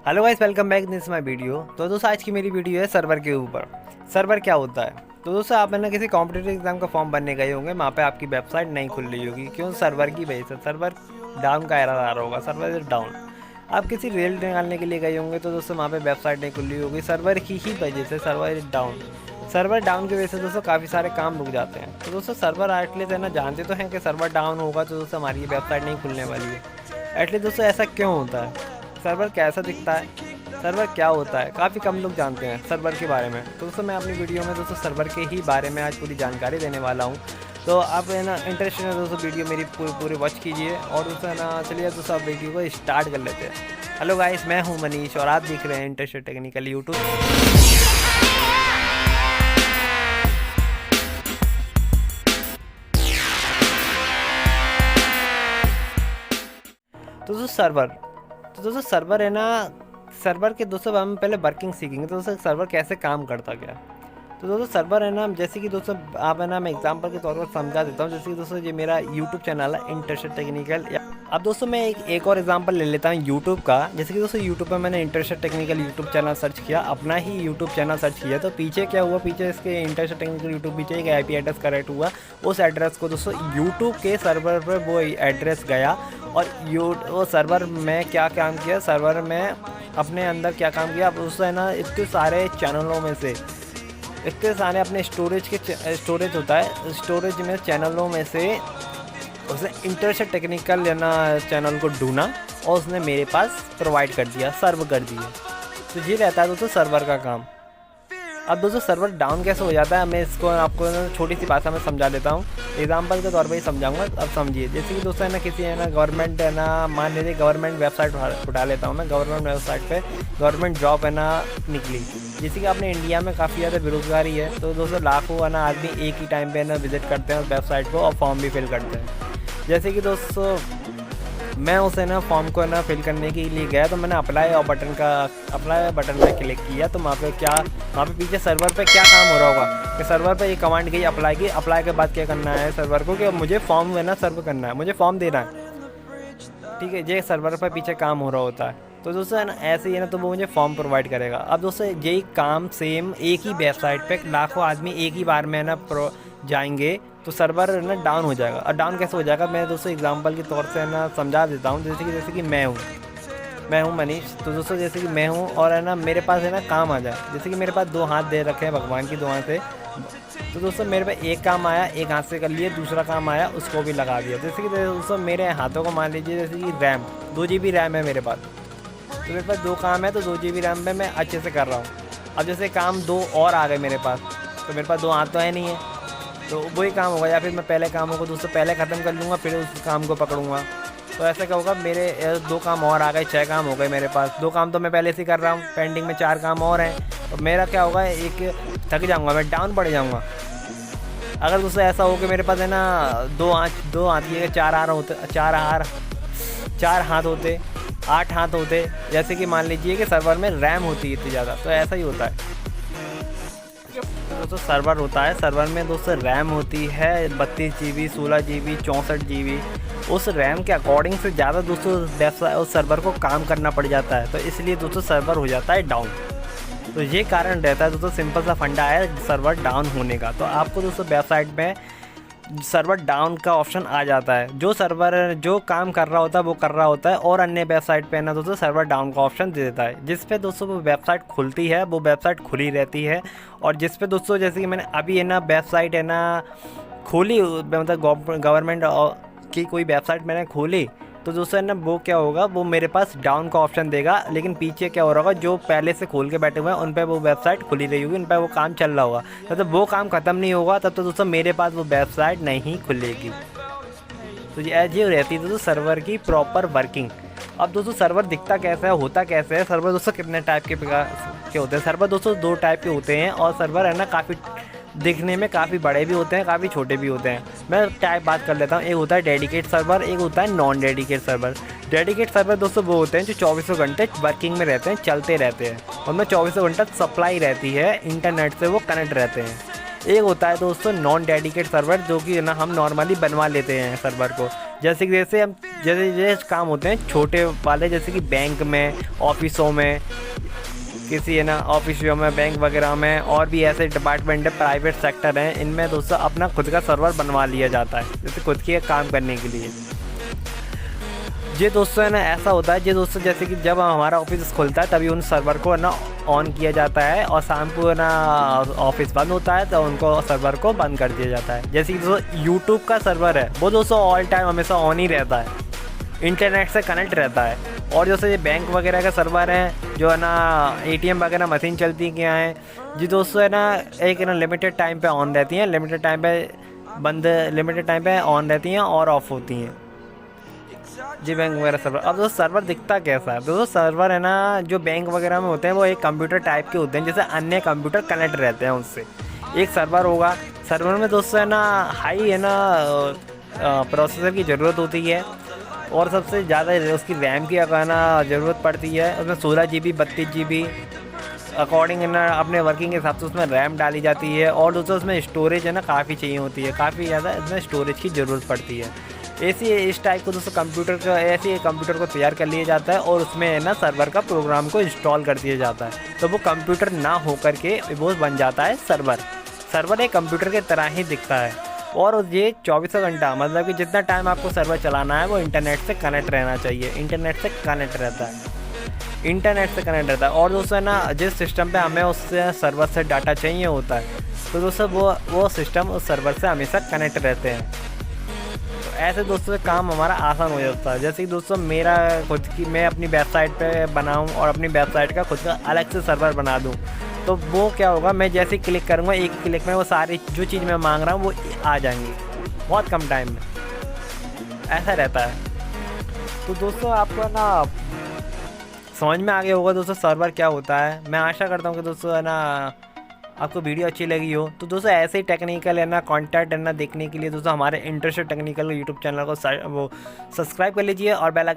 Hello guys, welcome back this my video. तो दोस्तों आज की मेरी वीडियो है सर्वर के ऊपर। सर्वर क्या होता है? तो दोस्तों आप है ना किसी कॉम्पिटिटिव एग्जाम का फॉर्म भरने गए होंगे, वहाँ पे आपकी वेबसाइट नहीं खुल रही होगी। क्यों? सर्वर की वजह से। सर्वर डाउन का एरर आ रहा होगा, सर्वर इज डाउन। आप किसी रिजल्ट निकालने के लिए गए होंगे तो दोस्तों वहाँ पे वेबसाइट नहीं खुल रही होगी, सर्वर की ही वजह से। Server is down. Server down की वजह से दोस्तों काफ़ी सारे काम रुक जाते हैं। तो दोस्तों सर्वर एटलीस्ट है ना, जानते तो हैं कि सर्वर डाउन होगा तो दोस्तों हमारी वेबसाइट नहीं खुलने वाली है। एटलीस्ट दोस्तों ऐसा क्यों होता है? सर्वर कैसा दिखता है? सर्वर क्या होता है? काफ़ी कम लोग जानते हैं सर्वर के बारे में। तो दोस्तों मैं अपनी वीडियो में दोस्तों सर्वर के ही बारे में आज पूरी जानकारी देने वाला हूँ। तो आप है ना इंटरेस्टेड है दोस्तों, वीडियो मेरी पूरी वॉच कीजिए। और दोस्तों है ना, चलिए दोस्तों आप वीडियो को स्टार्ट कर लेते हैं। हेलो गाइस, मैं हूँ मनीष और आप देख रहे हैं इंटरेस्टेड टेक्निकल यूट्यूब। तो दोस्तों सर्वर है ना, सर्वर के दोस्तों हम पहले वर्किंग सीखेंगे। तो दोस्तों सर्वर कैसे काम करता क्या? तो दोस्तों सर्वर है ना, जैसे कि दोस्तों आप है ना, मैं एग्जांपल के तौर पर समझा देता हूँ। जैसे कि दोस्तों ये मेरा यूट्यूब चैनल है इंटरेस्टेड टेक्निकल। अब दोस्तों मैं एक और एग्जांपल ले लेता हूँ यूट्यूब का। जैसे कि दोस्तों यूट्यूब पर मैंने interested technical YouTube channel search किया, अपना ही यूट्यूब चैनल सर्च किया। तो पीछे क्या हुआ, पीछे इसके इंटरेस्टेड टेक्निकल यूट्यूब पीछे एक IP एड्रेस करेक्ट हुआ। उस एड्रेस को दोस्तों यूट्यूब के सर्वर पर वो एड्रेस गया और वो सर्वर में क्या काम किया, सर्वर में अपने अंदर क्या काम किया। अब उससे है ना इतने सारे चैनलों में से, इतने सारे अपने स्टोरेज होता है, स्टोरेज में चैनलों में से उसने इंटरेस्टेड टेक्निकल है ना चैनल को ढूंढा और उसने मेरे पास प्रोवाइड कर दिया, सर्व कर दिया। तो ये रहता है दोस्तों सर्वर का काम। अब दोस्तों सर्वर डाउन कैसे हो जाता है, मैं इसको आपको छोटी सी भाषा में समझा देता हूँ। एग्जांपल के तौर पे ही समझाऊंगा, अब समझिए। जैसे कि दोस्तों है ना, किसी है ना गवर्नमेंट है ना, मान लीजिए गवर्नमेंट वेबसाइट उठा लेता हूँ मैं। गवर्नमेंट वेबसाइट पे गवर्नमेंट जॉब है ना निकली। जैसे कि अपने इंडिया में काफ़ी ज़्यादा बेरोजगारी है, तो दोस्तों लाखों है ना आदमी एक ही टाइम पे है ना विजिट करते हैं उस वेबसाइट को और फॉर्म भी फिल करते हैं। जैसे कि दोस्तों मैं उसे ना फॉर्म को ना फिल करने के लिए गया, तो मैंने अप्लाई बटन पे क्लिक किया। तो वहाँ पे पीछे सर्वर पे क्या काम हो रहा होगा कि सर्वर पे ये कमांड गई अप्लाई की। अप्लाई के बाद क्या करना है सर्वर को कि मुझे फॉर्म है ना सर्व करना है, मुझे फॉर्म देना है। ठीक है, ये सर्वर पर पीछे काम हो रहा होता है। तो दोस्तों है ना ऐसे ही है ना, तो वो मुझे फॉर्म प्रोवाइड करेगा। अब दोस्तों यही काम सेम एक ही वेबसाइट पे लाखों आदमी एक ही बार में है ना जाएंगे, तो सर्वर है ना डाउन हो जाएगा। और डाउन कैसे हो जाएगा, मैं दोस्तों एग्जांपल के तौर से है ना समझा देता हूँ। जैसे कि मैं हूँ मनीष। तो दोस्तों जैसे कि मैं हूँ और है ना मेरे पास है ना काम आ जाए। जैसे कि मेरे पास 2 हाथ दे रखे हैं भगवान की दुआ से। तो दोस्तों मेरे पास एक काम आया, एक हाथ से कर लिए, दूसरा काम आया उसको भी लगा दिया। जैसे कि दोस्तों मेरे हाथों को मान लीजिए, जैसे कि रैम 2 GB रैम है मेरे पास। तो मेरे पास 2 काम है, तो 2 GB रैम में मैं अच्छे से कर रहा हूँ। अब जैसे काम 2 और आ गए मेरे पास, तो मेरे पास 2 हाथ तो है नहीं है, तो वही काम होगा। या फिर मैं पहले कामों को दोस्तों पहले ख़त्म कर लूँगा, फिर उस काम को पकड़ूंगा। तो ऐसा क्या होगा, मेरे 2 काम और आ गए, 6 काम हो गए मेरे पास। 2 काम तो मैं पहले से कर रहा हूँ, पेंडिंग में 4 काम और हैं। तो मेरा क्या होगा, एक थक जाऊँगा मैं, डाउन पड़ जाऊँगा। अगर दोस्तों ऐसा हो कि मेरे पास है ना 2 हाथ ये 4 हाथ होते, 4 हाथ होते, 8 हाथ होते। जैसे कि मान लीजिए कि सर्वर में रैम होती है इतनी ज़्यादा, तो ऐसा ही होता है। दोस्तों सर्वर होता है, सर्वर में दोस्तों रैम होती है 32 GB, 16 GB, 64 GB। उस रैम के अकॉर्डिंग से ज़्यादा दोस्तों उस सर्वर को काम करना पड़ जाता है, तो इसलिए दोस्तों सर्वर हो जाता है डाउन। तो ये कारण रहता है दोस्तों, सिंपल सा फंडा है सर्वर डाउन होने का। तो आपको दोस्तों वेबसाइट में सर्वर डाउन का ऑप्शन आ जाता है। जो सर्वर जो काम कर रहा होता है वो कर रहा होता है, और अन्य वेबसाइट पे ना दोस्तों सर्वर डाउन का ऑप्शन दे देता है, जिस पे दोस्तों वो वेबसाइट खुलती है, वो वेबसाइट खुली रहती है। और जिस पे दोस्तों जैसे कि मैंने अभी है ना वेबसाइट है ना खोली, मतलब गवर्नमेंट की कोई वेबसाइट मैंने खोली, तो दोस्तों है ना वो क्या होगा, वो मेरे पास डाउन का ऑप्शन देगा। लेकिन पीछे क्या हो रहा होगा, जो पहले से खोल के बैठे हुए हैं उन पर वो वेबसाइट खुली रही होगी, उन पर वो काम चल रहा होगा। मतलब वो काम ख़त्म नहीं होगा तब तो दोस्तों मेरे पास वो वेबसाइट नहीं खुलेगी। तो ये रहती है दोस्तों सर्वर की प्रॉपर वर्किंग। अब दोस्तों सर्वर दिखता कैसा है, होता कैसे है सर्वर दोस्तों, कितने टाइप के होते हैं सर्वर दोस्तों? 2 टाइप के होते हैं। और सर्वर है ना काफ़ी दिखने में काफ़ी बड़े भी होते हैं, काफ़ी छोटे भी होते हैं। मैं टाइप बात कर लेता हूँ। एक होता है डेडिकेट सर्वर, एक होता है non dedicate server. Dedicate server दोस्तों वो होते हैं जो 24 घंटे वर्किंग में रहते हैं, चलते रहते हैं, उनमें 24 घंटा सप्लाई रहती है, इंटरनेट से वो कनेक्ट रहते हैं। एक होता है दोस्तों नॉन डेडिकेट सर्वर, जो कि ना हम नॉर्मली बनवा लेते हैं सर्वर को। जैसे कि जैसे काम होते हैं छोटे वाले, जैसे कि बैंक में, ऑफिसों में, किसी है ना ऑफिसों में, बैंक वगैरह में, और भी ऐसे डिपार्टमेंट है, प्राइवेट सेक्टर हैं, इनमें दोस्तों अपना खुद का सर्वर बनवा लिया जाता है, जैसे खुद के काम करने के लिए। ये दोस्तों है ना ऐसा होता है, ये दोस्तों जैसे कि जब हमारा ऑफिस खुलता है तभी उन सर्वर को है ना ऑन किया जाता है, और शाम को है ना ऑफिस बंद होता है तो उनको सर्वर को बंद कर दिया जाता है। जैसे कि दोस्तों यूट्यूब का सर्वर है वो दोस्तों ऑल टाइम हमेशा ऑन ही रहता है, इंटरनेट से कनेक्ट रहता है। और जैसे ये बैंक वगैरह का सर्वर है, जो है ना एटीएम वगैरह मशीन चलती क्या है जी दोस्तों, है ना एक ना लिमिटेड टाइम पे ऑन रहती हैं, लिमिटेड टाइम पे बंद, लिमिटेड टाइम पे ऑन रहती हैं और ऑफ होती हैं जी बैंक वगैरह सर्वर। अब दोस्तों सर्वर दिखता कैसा है, दोस्तों सर्वर है ना जो बैंक वगैरह में होते हैं वो एक कंप्यूटर टाइप के होते हैं, जैसे अन्य कंप्यूटर कनेक्ट रहते हैं उससे। एक सर्वर होगा, सर्वर में दोस्तों है ना हाई है ना प्रोसेसर की ज़रूरत होती है, और सबसे ज़्यादा उसकी रैम की है ना ज़रूरत पड़ती है। उसमें 16 GB 32 GB अकॉर्डिंग है ना अपने वर्किंग के हिसाब से उसमें रैम डाली जाती है। और दोस्तों उसमें स्टोरेज है ना काफ़ी चाहिए होती है, काफ़ी ज़्यादा इसमें स्टोरेज की ज़रूरत पड़ती है। ऐसी इस टाइप को दोस्तों कंप्यूटर का ऐसे कंप्यूटर को तैयार कर लिया जाता है, और उसमें है ना सर्वर का प्रोग्राम को इंस्टॉल कर दिया जाता है, तो वो कंप्यूटर ना हो करके वो बन जाता है सर्वर। सर्वर एक कंप्यूटर के तरह ही दिखता है, और ये 24 घंटा मतलब कि जितना टाइम आपको सर्वर चलाना है वो इंटरनेट से कनेक्ट रहना चाहिए, इंटरनेट से कनेक्ट रहता है, इंटरनेट से कनेक्ट रहता है। और दोस्तों है ना जिस सिस्टम पे हमें उससे सर्वर से डाटा चाहिए होता है, तो दोस्तों वो सिस्टम उस सर्वर से हमेशा कनेक्ट रहते हैं। तो ऐसे दोस्तों से काम हमारा आसान हो जाता है। जैसे कि दोस्तों मेरा खुद की, मैं अपनी वेबसाइट पे बनाऊँ और अपनी वेबसाइट का खुद का अलग से सर्वर बना दूँ, तो वो क्या होगा, मैं जैसे ही क्लिक करूँगा एक ही क्लिक में वो सारी जो चीज़ मैं मांग रहा हूँ वो आ जाएंगी बहुत कम टाइम में, ऐसा रहता है। तो दोस्तों आपको ना समझ में आ गया होगा दोस्तों सर्वर क्या होता है। मैं आशा करता हूँ कि दोस्तों है ना आपको वीडियो अच्छी लगी हो। तो दोस्तों ऐसे ही टेक्निकल है ना कॉन्टेंट है ना देखने के लिए दोस्तों हमारे इंटरेस्टेड टेक्निकल यूट्यूब चैनल को वो सब्सक्राइब कर लीजिए और बेल